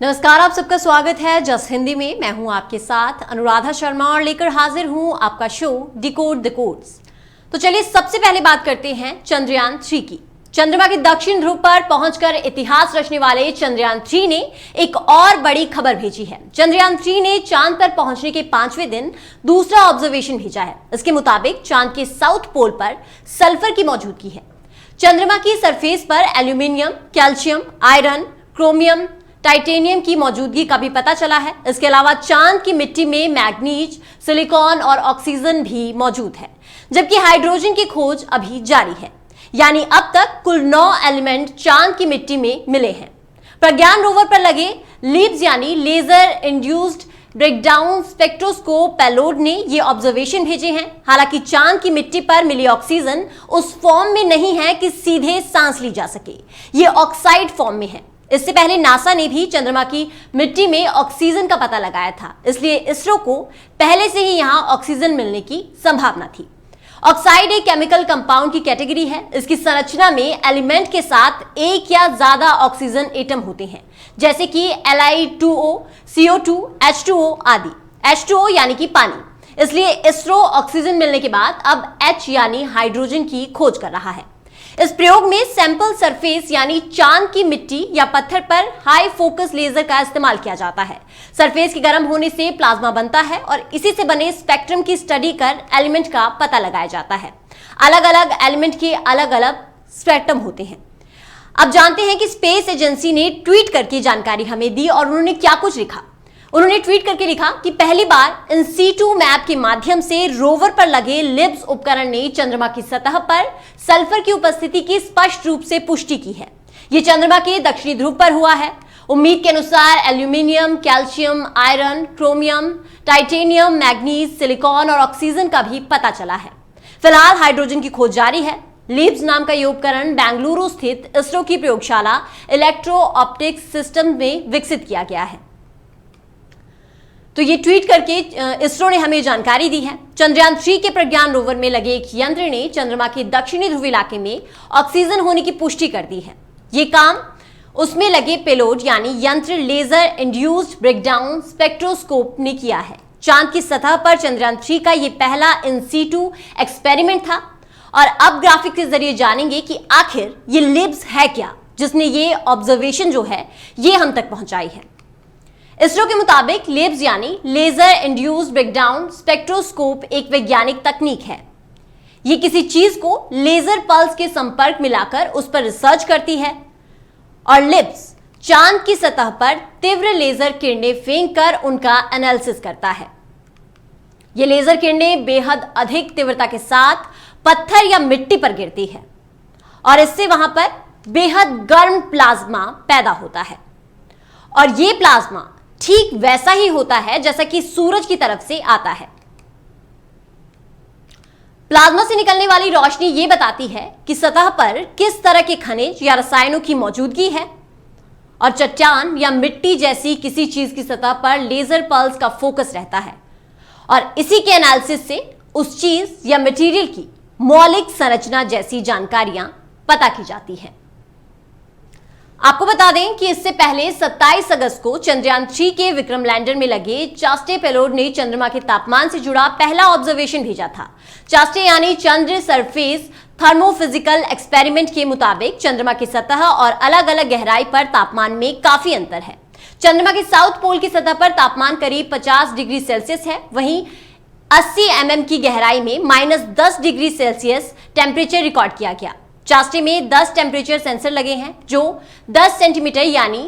नमस्कार, आप सबका स्वागत है जस्ट हिंदी में। मैं हूं आपके साथ अनुराधा शर्मा और लेकर हाजिर हूं आपका शो डिकोड द कोड्स। तो चलिए सबसे पहले बात करते हैं चंद्रयान 3 की। चंद्रमा के दक्षिण ध्रुव पर पहुंचकर इतिहास रचने वाले चंद्रयान 3 ने एक और बड़ी खबर भेजी है। चंद्रयान 3 ने चांद पर पहुंचने के 5वें दिन दूसरा ऑब्जर्वेशन भेजा है। इसके मुताबिक चांद के साउथ पोल पर सल्फर की मौजूदगी है। चंद्रमा की सरफेस पर aluminium, calcium, iron, chromium, titanium की मौजूदगी का भी पता चला है। इसके अलावा चांद की मिट्टी में मैग्नीज, सिलिकॉन और ऑक्सीजन भी मौजूद है, जबकि हाइड्रोजन की खोज अभी जारी है। यानी अब तक कुल 9 एलिमेंट चांद की मिट्टी में मिले हैं। प्रज्ञान रोवर पर लगे लीप्स यानी laser induced breakdown spectroscope payload ने ये ऑब्जर्वेशन भेजे हैं। हालांकि चांद की मिट्टी पर मिली ऑक्सीजन उस फॉर्म में नहीं है कि सीधे सांस ली जा सके, ये ऑक्साइड फॉर्म में है। इससे पहले नासा ने भी चंद्रमा की मिट्टी में ऑक्सीजन का पता लगाया था, इसलिए इसरो को पहले से ही यहां ऑक्सीजन मिलने की संभावना थी। ऑक्साइड एक केमिकल कंपाउंड की कैटेगरी है। इसकी संरचना में एलिमेंट के साथ एक या ज्यादा ऑक्सीजन एटम होते हैं, जैसे कि Li2O, CO2, H2O आदि। H2O यानी कि पानी। इसलिए इसरो ऑक्सीजन मिलने के बाद अब H यानी हाइड्रोजन की खोज कर रहा है। इस प्रयोग में सैंपल सरफेस यानी चांद की मिट्टी या पत्थर पर हाई फोकस लेजर का इस्तेमाल किया जाता है। सरफेस के गर्म होने से प्लाज्मा बनता है और इसी से बने स्पेक्ट्रम की स्टडी कर एलिमेंट का पता लगाया जाता है। अलग अलग एलिमेंट के अलग अलग स्पेक्ट्रम होते हैं। अब जानते हैं कि स्पेस एजेंसी ने ट्वीट करके जानकारी हमें दी और उन्होंने क्या कुछ लिखा। उन्होंने ट्वीट करके लिखा कि पहली बार इन सीटू मैप के माध्यम से रोवर पर लगे लिब्स उपकरण ने चंद्रमा की सतह पर सल्फर की उपस्थिति की स्पष्ट रूप से पुष्टि की है। यह चंद्रमा के दक्षिणी ध्रुव पर हुआ है। उम्मीद के अनुसार aluminium, calcium, iron, chromium, titanium, manganese, silicon और ऑक्सीजन का भी पता चला है। फिलहाल हाइड्रोजन की खोज जारी है। लीब्स नाम का यह उपकरण बेंगलुरु स्थित इसरो की प्रयोगशाला इलेक्ट्रो ऑप्टिक्स सिस्टम में विकसित किया गया है। तो ये ट्वीट करके इसरो ने हमें जानकारी दी है। चंद्रयान 3 के प्रज्ञान रोवर में लगे एक यंत्र ने चंद्रमा के दक्षिणी ध्रुव इलाके में ऑक्सीजन होने की पुष्टि कर दी है। ये काम उसमें लगे पेलोड यानी यंत्र लेजर इंड्यूस्ड ब्रेकडाउन स्पेक्ट्रोस्कोप ने किया है। चांद की सतह पर चंद्रयान 3 का ये पहला इन सीटू एक्सपेरिमेंट था। और अब ग्राफिक के जरिए जानेंगे कि आखिर ये लिब्स है क्या, जिसने ये ऑब्जर्वेशन जो है ये हम तक पहुंचाई है। इसरो के मुताबिक लिब्स यानी लेजर इंड्यूस्ड ब्रेकडाउन स्पेक्ट्रोस्कोप एक वैज्ञानिक तकनीक है। ये किसी चीज को लेजर पल्स के संपर्क में लाकर उस पर रिसर्च करती है और लिब्स चांद की सतह पर तीव्र लेजर किरणें फेंक कर उनका एनालिसिस करता है। ये लेजर किरणें बेहद अधिक तीव्रता के साथ पत्थर या मिट्टी पर गिरती है और इससे वहां पर बेहद गर्म प्लाज्मा पैदा होता है। और ये प्लाज्मा ठीक वैसा ही होता है जैसा कि सूरज की तरफ से आता है। प्लाज्मा से निकलने वाली रोशनी यह बताती है कि सतह पर किस तरह के खनिज या रसायनों की मौजूदगी है और चट्टान या मिट्टी जैसी किसी चीज की सतह पर लेजर पल्स का फोकस रहता है और इसी के एनालिसिस से उस चीज या मटेरियल की मौलिक संरचना जैसी जानकारियां पता की जाती है। आपको बता दें कि इससे पहले 27 अगस्त को चंद्रयान 3 के विक्रम लैंडर में लगे चास्टे पेलोड ने चंद्रमा के तापमान से जुड़ा पहला ऑब्जर्वेशन भेजा था। चास्टे यानी चंद्र सरफेस थर्मोफिजिकल एक्सपेरिमेंट के मुताबिक चंद्रमा की सतह और अलग अलग गहराई पर तापमान में काफी अंतर है। चंद्रमा के साउथ पोल की सतह पर तापमान करीब 50 डिग्री सेल्सियस है, वहीं 80 mm की गहराई में -10 डिग्री सेल्सियस टेम्परेचर रिकॉर्ड किया गया। चास्टे में 10 टेम्परेचर सेंसर लगे हैं जो 10 सेंटीमीटर यानी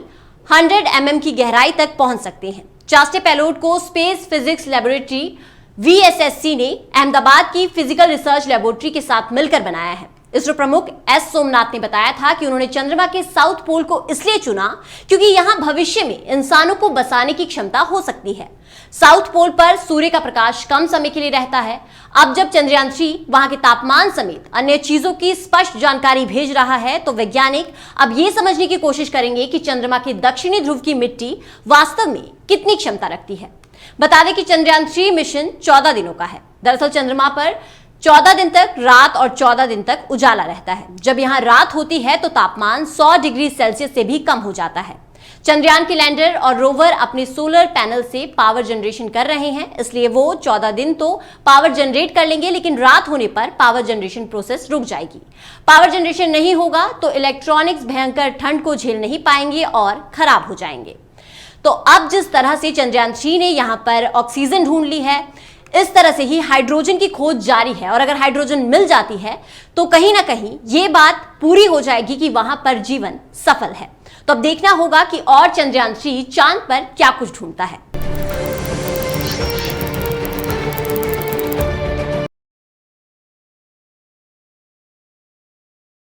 100 mm की गहराई तक पहुंच सकते हैं। चास्टे पेलोड को स्पेस फिजिक्स लेबोरेटरी VSSC ने अहमदाबाद की फिजिकल रिसर्च लेबोरेटरी के साथ मिलकर बनाया है। इसरो प्रमुख S सोमनाथ ने बताया था कि उन्होंने चंद्रमा के साउथ पोल को इसलिए चुना क्योंकि यहां भविष्य में इंसानों को बसाने की क्षमता हो सकती है। साउथ पोल पर सूर्य का प्रकाश कम समय के लिए रहता है। अब जब चंद्रयान 3 वहां के तापमान समेत अन्य चीजों की स्पष्ट जानकारी भेज रहा है तो वैज्ञानिक अब यह समझने की कोशिश करेंगे कि चंद्रमा के दक्षिणी ध्रुव की मिट्टी वास्तव में कितनी क्षमता रखती है। बता दें कि चंद्रयान 3 मिशन 14 दिनों का है। दरअसल चंद्रमा पर 14 दिन तक रात और 14 दिन तक उजाला रहता है। जब यहां रात होती है तो तापमान 100 डिग्री सेल्सियस से भी कम हो जाता है। चंद्रयान के लैंडर और रोवर अपने सोलर पैनल से पावर जनरेशन कर रहे हैं, इसलिए वो 14 दिन तो पावर जनरेट कर लेंगे, लेकिन रात होने पर पावर जनरेशन प्रोसेस रुक जाएगी। पावर जनरेशन नहीं होगा तो इलेक्ट्रॉनिक्स भयंकर ठंड को झेल नहीं पाएंगे और खराब हो जाएंगे। तो अब जिस तरह से चंद्रयान 3 ने यहां पर ऑक्सीजन ढूंढ ली है, इस तरह से ही हाइड्रोजन की खोज जारी है, और अगर हाइड्रोजन मिल जाती है तो कहीं ना कहीं यह बात पूरी हो जाएगी कि वहां पर जीवन सफल है। तो अब देखना होगा कि और चंद्रयान 3 चांद पर क्या कुछ ढूंढता है।